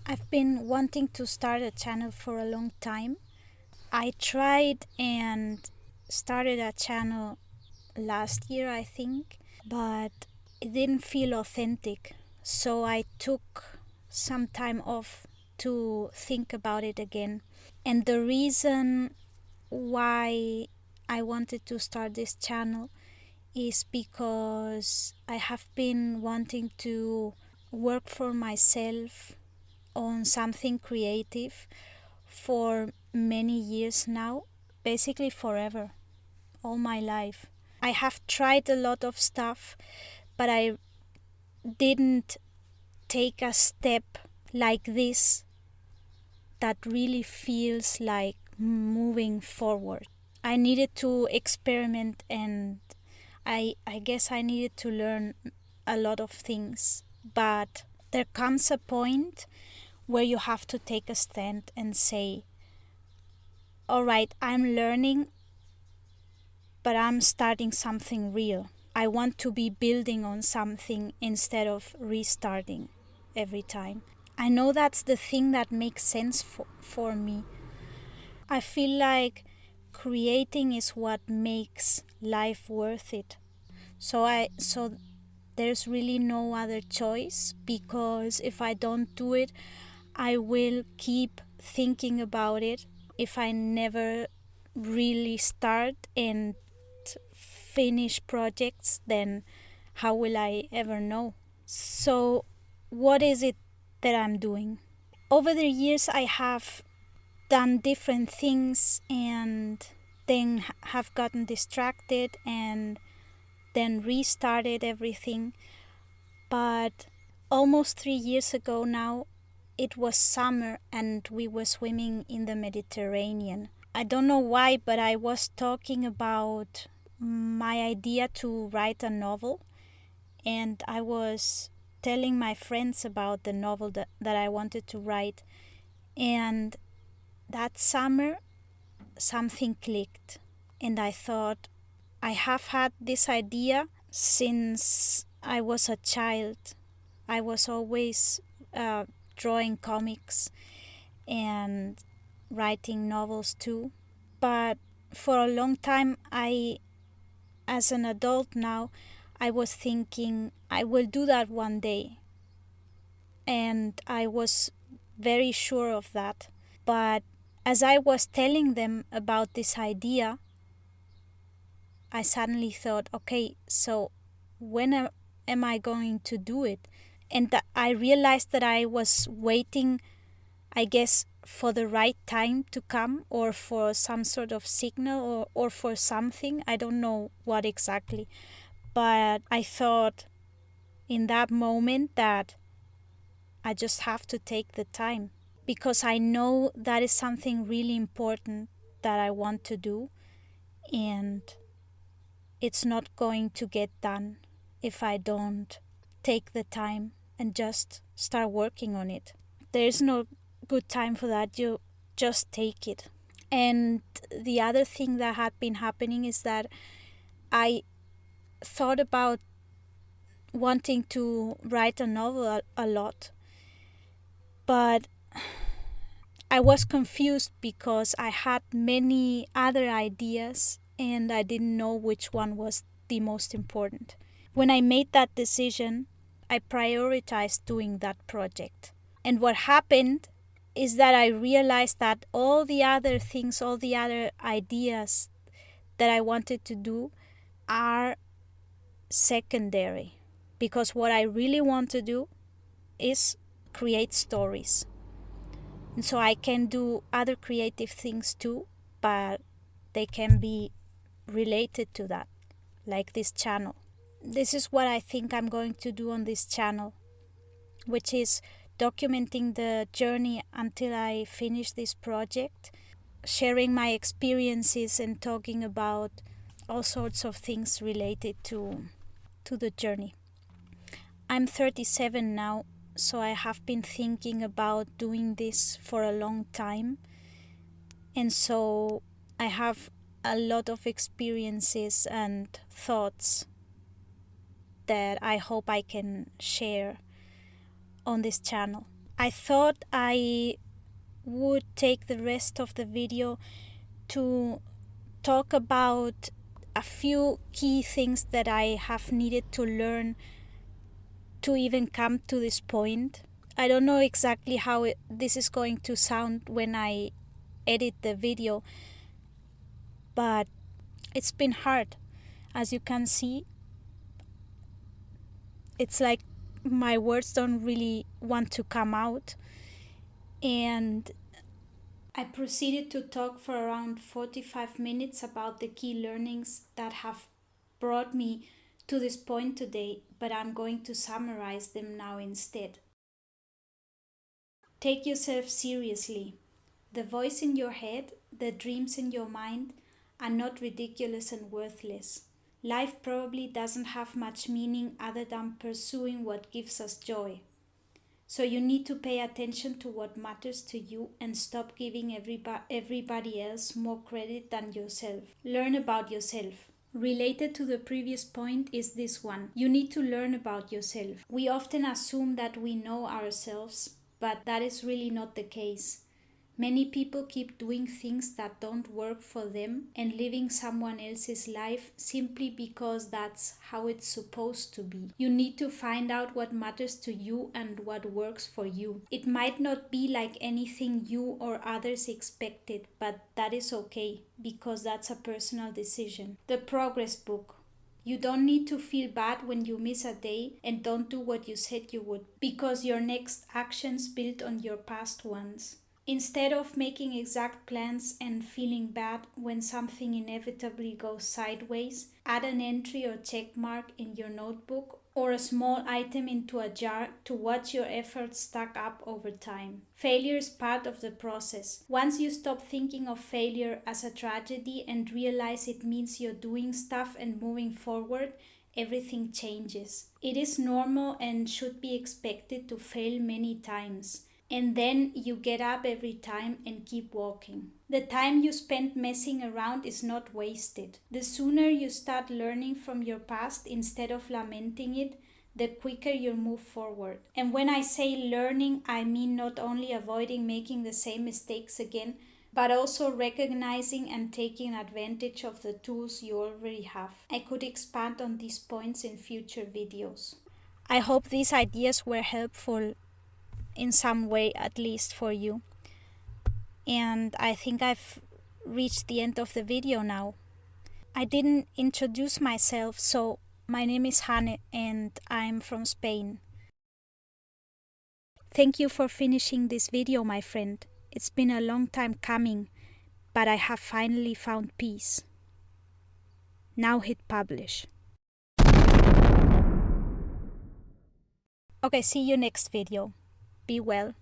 I've been wanting to start a channel for a long time. I tried and started a channel last year, I think, but it didn't feel authentic. So I took some time off to think about it again. And the reason why I wanted to start this channel is because I have been wanting to work for myself on something creative for many years now, basically forever, all my life. I have tried a lot of stuff, but I didn't take a step like this that really feels like moving forward. I needed to experiment, and I guess I needed to learn a lot of things. But there comes a point where you have to take a stand and say, all right, I'm learning, but I'm starting something real. I want to be building on something instead of restarting every time. I know that's the thing that makes sense for me. I feel like creating is what makes life worth it. So there's really no other choice, because if I don't do it, I will keep thinking about it. If I never really start and finish projects, then how will I ever know? So, what is it that I'm doing? Over the years, I have done different things and then have gotten distracted and then restarted everything. But almost 3 years ago now, it was summer and we were swimming in the Mediterranean. I don't know why, but I was talking about my idea to write a novel, and I was telling my friends about the novel that I wanted to write. And that summer, something clicked, and I thought, I have had this idea since I was a child. I was always drawing comics and writing novels too. But for a long time, as an adult now, I was thinking I will do that one day. And I was very sure of that. But as I was telling them about this idea, I suddenly thought, okay, so when am I going to do it? And I realized that I was waiting, I guess, for the right time to come, or for some sort of signal, or for something. I don't know what exactly. But I thought in that moment that I just have to take the time, because I know that is something really important that I want to do, and it's not going to get done if I don't take the time and just start working on it. There is no good time for that. You just take it. And the other thing that had been happening is that I thought about wanting to write a novel a lot, but I was confused because I had many other ideas and I didn't know which one was the most important. When I made that decision, I prioritized doing that project. And what happened is that I realized that all the other things, all the other ideas that I wanted to do are secondary. Because what I really want to do is create stories. And so I can do other creative things too, but they can be related to that, like this channel. This is what I think I'm going to do on this channel, which is documenting the journey until I finish this project, sharing my experiences and talking about all sorts of things related to the journey. I'm 37 now, so I have been thinking about doing this for a long time. And so I have a lot of experiences and thoughts that I hope I can share on this channel. I thought I would take the rest of the video to talk about a few key things that I have needed to learn to even come to this point. I don't know exactly how this is going to sound when I edit the video, but it's been hard. As you can see, it's like my words don't really want to come out. And I proceeded to talk for around 45 minutes about the key learnings that have brought me to this point today, but I'm going to summarize them now instead. Take yourself seriously. The voice in your head, the dreams in your mind are not ridiculous and worthless. Life probably doesn't have much meaning other than pursuing what gives us joy. So you need to pay attention to what matters to you and stop giving everybody else more credit than yourself. Learn about yourself. Related to the previous point is this one. You need to learn about yourself. We often assume that we know ourselves, but that is really not the case. Many people keep doing things that don't work for them and living someone else's life simply because that's how it's supposed to be. You need to find out what matters to you and what works for you. It might not be like anything you or others expected, but that is okay because that's a personal decision. The Progress Book. You don't need to feel bad when you miss a day and don't do what you said you would, because your next actions build on your past ones. Instead of making exact plans and feeling bad when something inevitably goes sideways, add an entry or check mark in your notebook or a small item into a jar to watch your efforts stack up over time. Failure is part of the process. Once you stop thinking of failure as a tragedy and realize it means you're doing stuff and moving forward, everything changes. It is normal and should be expected to fail many times. And then you get up every time and keep walking. The time you spend messing around is not wasted. The sooner you start learning from your past instead of lamenting it, the quicker you'll move forward. And when I say learning, I mean not only avoiding making the same mistakes again, but also recognizing and taking advantage of the tools you already have. I could expand on these points in future videos. I hope these ideas were helpful in some way, at least for you. And I think I've reached the end of the video now. I didn't introduce myself, so my name is Hane and I'm from Spain. Thank you for finishing this video, my friend. It's been a long time coming, but I have finally found peace. Now hit publish. Okay, see you next video. Be well.